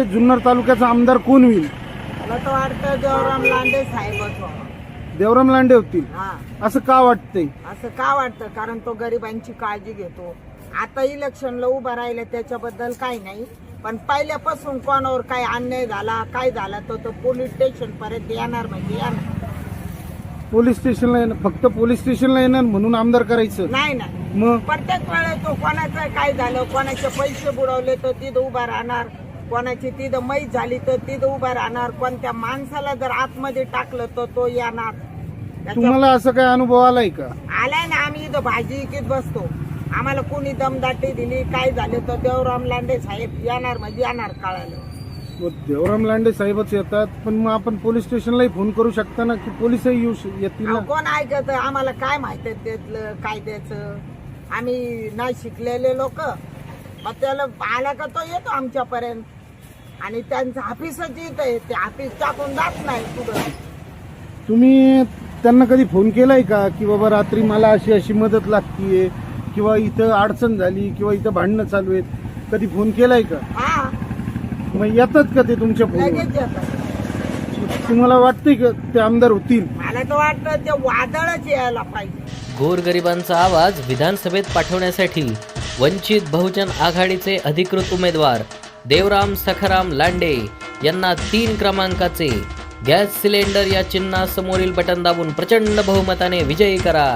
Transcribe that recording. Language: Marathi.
वाटतंय जुन्नर तालुक्याचा आमदार कोण होईल? मला तर वाटतं देवराम लांडे साहेबच व्हावा. देवराम लांडे होतील. हा, असं का वाटतंय? असं का वाटतं? कारण तो गरिबांची काळजी घेतो. आता इलेक्शनला उभा राहिला त्याच्याबद्दल काही नाही, पण पहिल्यापासून कोणावर काय अन्याय झाला काय झाला तर तो पोलीस स्टेशन पर्यंत येणार म्हणजे येणार. पोलीस स्टेशनला येणार, फक्त पोलीस स्टेशनला येणार म्हणून आमदार करायचं? नाही नाही, मग प्रत्येक वेळेस तो कोणाचं काय झालं, कोणाचे पैसे बुडवले तर तिथं उभा राहणार, कोणाची तिथं मैत झाली तर तिथं उभा राहणार, कोणत्या माणसाला जर आतमध्ये टाकलं तर तो येणार. तुम्हाला असं काय अनुभव आलाय का? आलाय ना, आम्ही इथं भाजी विकत बसतो, आम्हाला कोणी दमदाटी दिली काय झालं तर देवराम लांडे साहेब येणार म्हणजे येणार. काळालं देवराम लांडे साहेबच येतात, पण मग आपण पोलीस स्टेशनलाही फोन करू शकता ना की पोलीसही येतील ना? कोण ऐकत? आम्हाला काय माहित त्यातलं कायद्याचं? आम्ही नाही शिकलेले लोक. मग त्याला आला का तो येतो आमच्यापर्यंत आणि त्यांचं ऑफिसच इथं आहे, ते ऑफिस टाकून जात नाही पुढं. तुम्ही त्यांना कधी फोन केलाय का की बाबा रात्री मला अशी अशी मदत लागतीये किंवा इथं अडचण झाली किंवा इथं भांडणं चालू आहेत, कधी फोन केलाय का? हा, मग येतात का ते तुमच्या फोन? लगेच येतात. तुम्हाला वाटतंय का ते आमदार होतील? मला तर वाटतं ते वादळच यायला पाहिजे. गोरगरिबांचा आवाज विधानसभेत पाठवण्यासाठी वंचित बहुजन आघाडीचे अधिकृत उमेदवार देवराम सखाराम लांडे यांना 3 क्रमांकाचे गॅस सिलेंडर या चिन्हासमोरील बटन दाबून प्रचंड बहुमताने विजयी करा.